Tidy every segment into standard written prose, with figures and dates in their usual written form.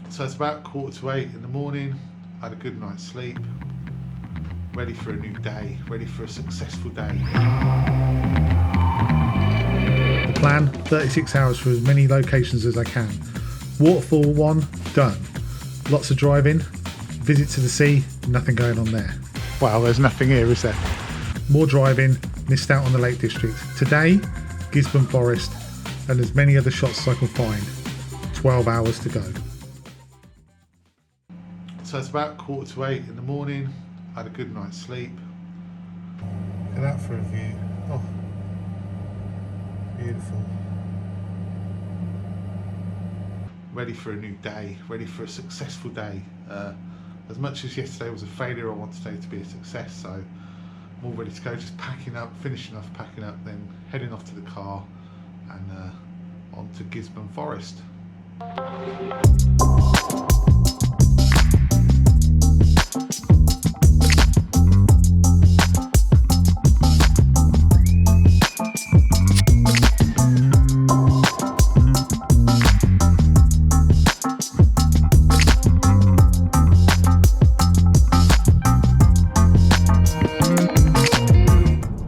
So it's about 7:45 in the morning. I had a good night's sleep, ready for a new day, ready for a successful day. The plan, 36 hours for as many locations as I can. Waterfall 1, done. Lots of driving, visit to the sea, nothing going on there. Well, there's nothing here, is there? More driving, missed out on the Lake District. Today, Gisburn Forest, and as many other shots as I can find. 12 hours to go. So it's about 7:45 in the morning. I had a good night's sleep. Look at that for a view. Oh, beautiful. Ready for a new day, ready for a successful day. As much as yesterday was a failure, I want today to be a success, so I'm all ready to go, just packing up, finishing off packing up, then heading off to the car and on to Gisburn Forest.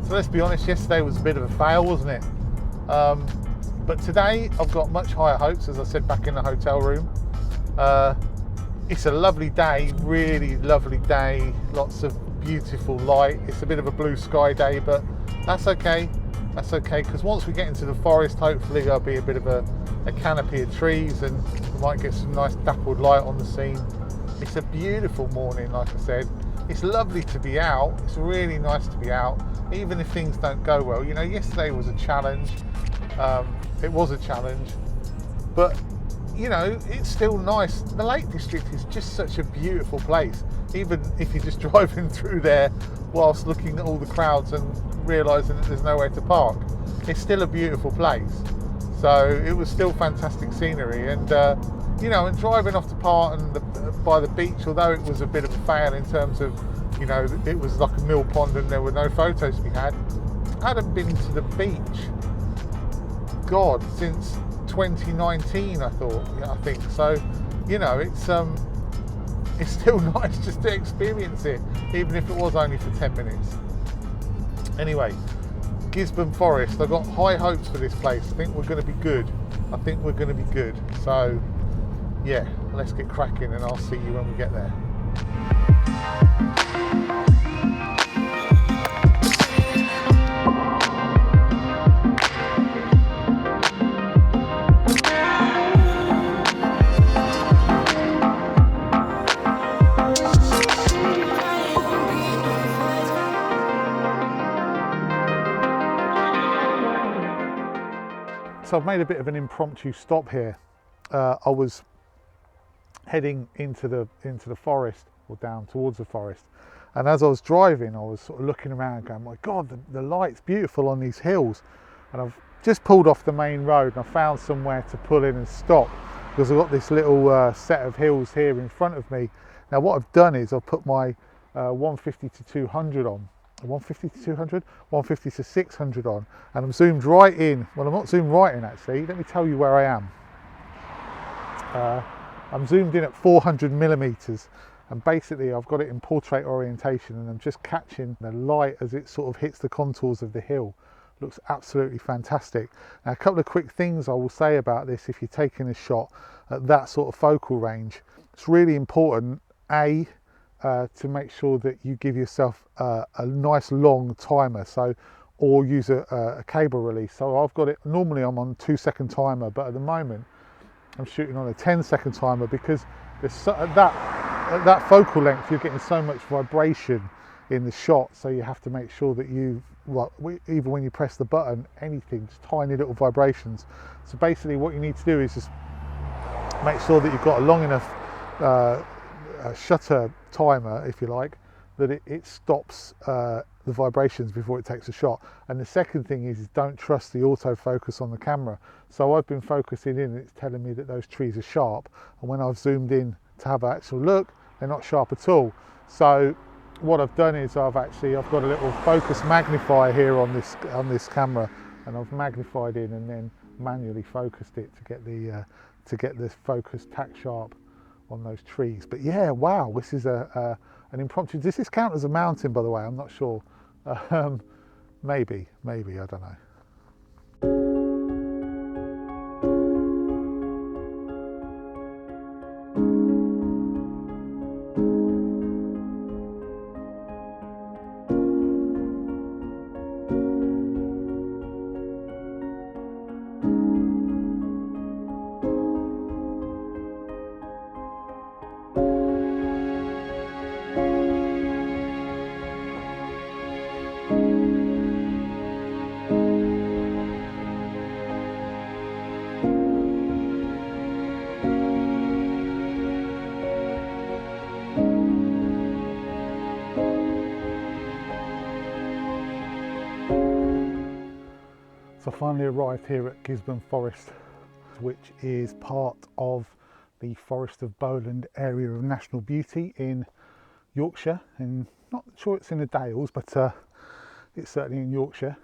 Let's be honest, yesterday was a bit of a fail, wasn't it? But today I've got much higher hopes, as I said back in the hotel room. It's a lovely day, really lovely day, lots of beautiful light. It's a bit of a blue sky day, but that's okay. That's okay, because once we get into the forest, hopefully there'll be a bit of a canopy of trees and we might get some nice dappled light on the scene. It's a beautiful morning, like I said. It's lovely to be out. It's really nice to be out, even if things don't go well. You know, yesterday was a challenge. It was a challenge, but you know, it's still nice. The Lake District is just such a beautiful place. Even if you're just driving through there whilst looking at all the crowds and realising that there's nowhere to park, it's still a beautiful place. So it was still fantastic scenery, and you know, and driving off to Parton by the beach, although it was a bit of a fail in terms of, you know, it was like a mill pond and there were no photos to be had. I hadn't been to the beach, God, since 2019, I think. So, you know, it's still nice just to experience it, even if it was only for 10 minutes. Anyway, Gisburn Forest, I've got high hopes for this place. I think we're going to be good. So, yeah, let's get cracking and I'll see you when we get there. So I've made a bit of an impromptu stop here. I was heading into the forest, or down towards the forest, and as I was driving I was sort of looking around going, my God, the light's beautiful on these hills. And I've just pulled off the main road and I found somewhere to pull in and stop, because I've got this little set of hills here in front of me. Now what I've done is I've put my 150 to 200 on. 150 to 200, 150 to 600 on, and I'm zoomed right in. Well, I'm not zoomed right in actually. Let me tell you where I am. I'm zoomed in at 400 millimeters, and basically I've got it in portrait orientation, and I'm just catching the light as it sort of hits the contours of the hill. Looks absolutely fantastic. Now, a couple of quick things I will say about this: if you're taking a shot at that sort of focal range, it's really important, to make sure that you give yourself a nice long timer, or use a cable release. So I've got it, normally I'm on 2-second timer, but at the moment I'm shooting on a 10-second timer, because at that focal length you're getting so much vibration in the shot, so you have to make sure that even when you press the button, anything, just tiny little vibrations. So basically what you need to do is just make sure that you've got a long enough shutter timer, if you like, that it stops the vibrations before it takes a shot. And the second thing is don't trust the autofocus on the camera. So I've been focusing in and it's telling me that those trees are sharp, and when I've zoomed in to have an actual look, they're not sharp at all. So what I've done is I've got a little focus magnifier here on this camera, and I've magnified in and then manually focused it to get the focus tack sharp. on those trees. But yeah, wow, this is an impromptu. Does this count as a mountain, by the way? I'm not sure. Maybe, I don't know. So I finally arrived here at Gisburn Forest, which is part of the Forest of Bowland area of national beauty in Yorkshire. And not sure it's in the Dales, but it's certainly in Yorkshire.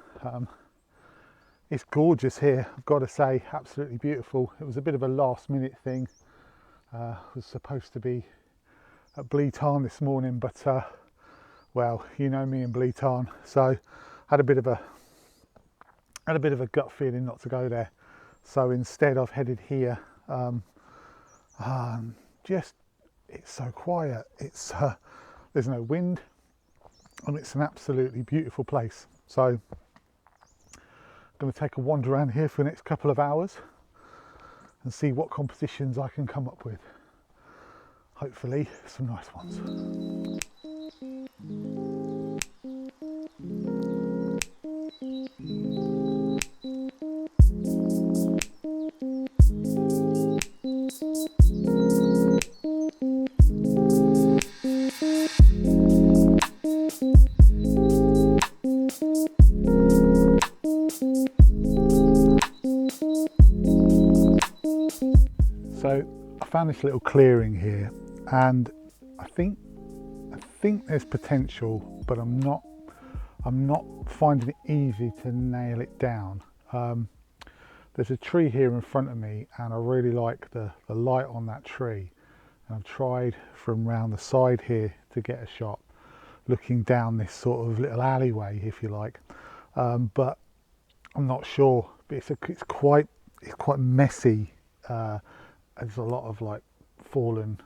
It's gorgeous here, I've got to say, absolutely beautiful. It was a bit of a last minute thing. Was supposed to be at Bleetarn this morning, but well, you know me and Bleetarn, so had a bit of a gut feeling not to go there. So instead I've headed here. Just, it's so quiet. It's there's no wind, and it's an absolutely beautiful place. So I'm going to take a wander around here for the next couple of hours and see what compositions I can come up with. Hopefully some nice ones. So I found this little clearing here, and I think there's potential, but I'm not finding it easy to nail it down. There's a tree here in front of me, and I really like the light on that tree. And I've tried from round the side here to get a shot, looking down this sort of little alleyway, if you like. But I'm not sure. It's quite messy. There's a lot of like fallen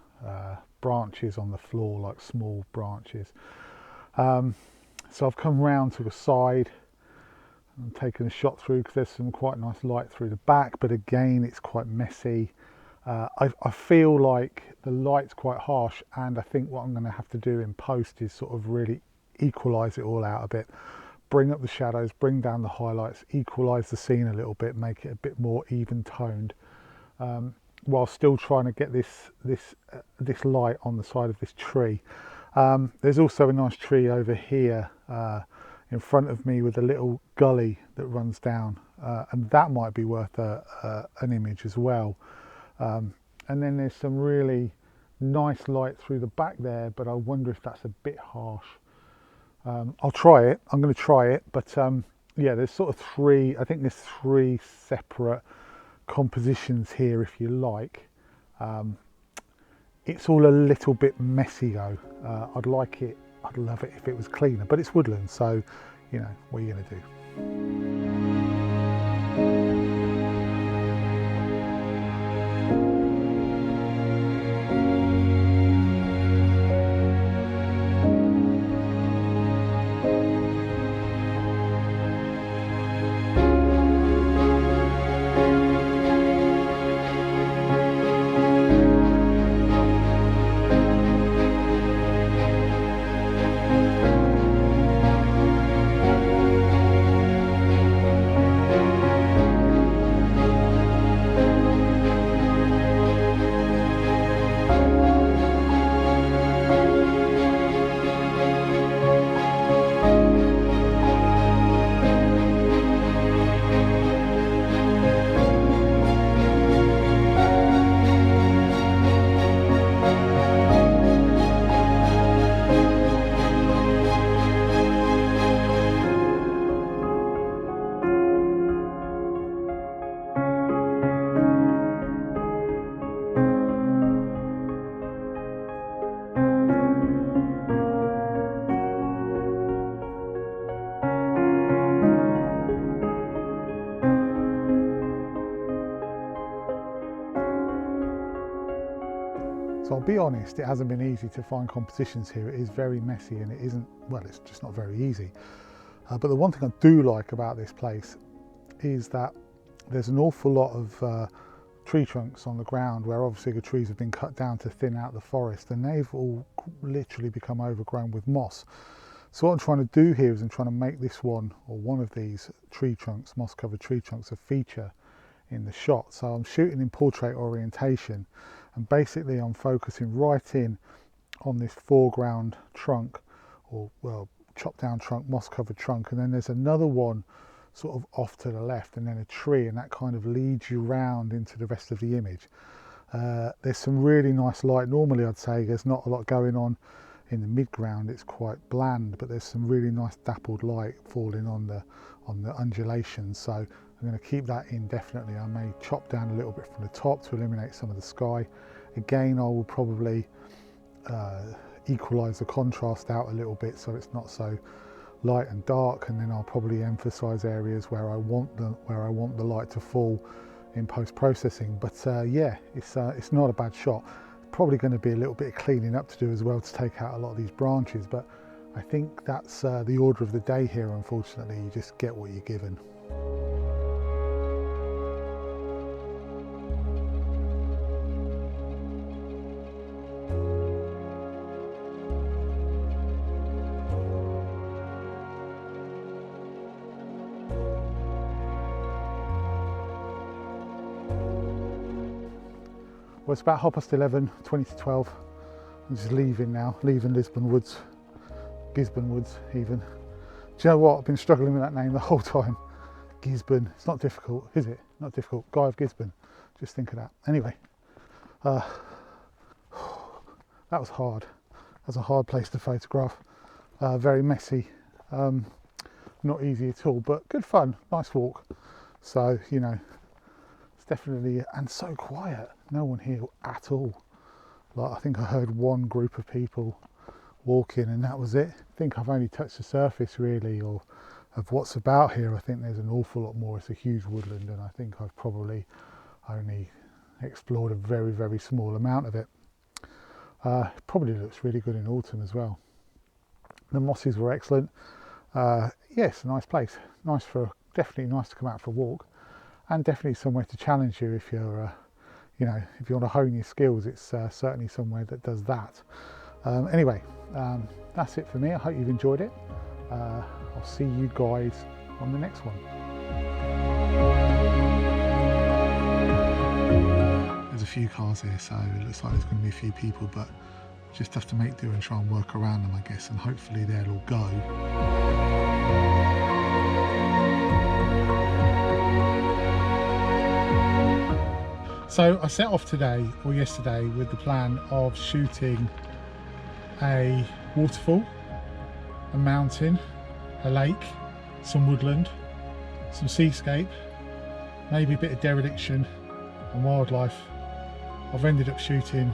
branches on the floor, like small branches. So I've come round to the side and taken a shot through, because there's some quite nice light through the back, but again it's quite messy. I feel like the light's quite harsh, and I think what I'm going to have to do in post is sort of really equalize it all out a bit, bring up the shadows, bring down the highlights, equalize the scene a little bit, make it a bit more even toned, while still trying to get this light on the side of this tree. There's also a nice tree over here in front of me with a little gully that runs down, and that might be worth an image as well. And then there's some really nice light through the back there, but I wonder if that's a bit harsh. I'll try it. I'm going to try it, but yeah, there's sort of there's three separate compositions here, if you like. It's all a little bit messy though. I'd love it if it was cleaner, but it's woodland, so you know, what are you going to do? So I'll be honest, it hasn't been easy to find compositions here. It is very messy and it isn't, well, it's just not very easy. But the one thing I do like about this place is that there's an awful lot of tree trunks on the ground where obviously the trees have been cut down to thin out the forest, and they've all literally become overgrown with moss. So what I'm trying to do here is I'm trying to make this one, or one of these tree trunks, moss covered tree trunks, a feature in the shot. So I'm shooting in portrait orientation, and basically I'm focusing right in on this foreground trunk, or well, chopped down trunk, moss covered trunk, and then there's another one sort of off to the left, and then a tree, and that kind of leads you round into the rest of the image. There's some really nice light. Normally I'd say there's not a lot going on in the midground, it's quite bland, but there's some really nice dappled light falling on the undulations, so I'm going to keep that in definitely. I may chop down a little bit from the top to eliminate some of the sky. Again, I will probably equalize the contrast out a little bit so it's not so light and dark, and then I'll probably emphasize areas where I want the light to fall in post-processing. But yeah, it's not a bad shot. Probably going to be a little bit of cleaning up to do as well to take out a lot of these branches, but I think that's the order of the day here. Unfortunately, you just get what you're given. Well, it's about 11:30, 20 to 12. I'm just leaving now, leaving Lisbon Woods, Gisburn Woods even. Do you know what? I've been struggling with that name the whole time. Gisburn. It's not difficult, is it? Not difficult. Guy of Gisburn. Just think of that. Anyway, that was hard. That's a hard place to photograph. Very messy. Not easy at all, but good fun. Nice walk. So, you know, it's definitely, and so quiet. No one here at all. Like, I think I heard one group of people walking and that was it. I think I've only touched the surface really, or of what's about here. I think there's an awful lot more. It's a huge woodland, and I think I've probably only explored a very, very small amount of it. Probably looks really good in autumn as well. The mosses were excellent. Yes, a nice place. Definitely nice to come out for a walk, and definitely somewhere to challenge you if you're you know, if you want to hone your skills. It's certainly somewhere that does that. Anyway, that's it for me. I hope you've enjoyed it. I'll see you guys on the next one. There's a few cars here, so it looks like there's going to be a few people, but just have to make do and try and work around them, I guess, and hopefully they'll all go. So I set off today, or yesterday, with the plan of shooting a waterfall, a mountain, a lake, some woodland, some seascape, maybe a bit of dereliction and wildlife. I've ended up shooting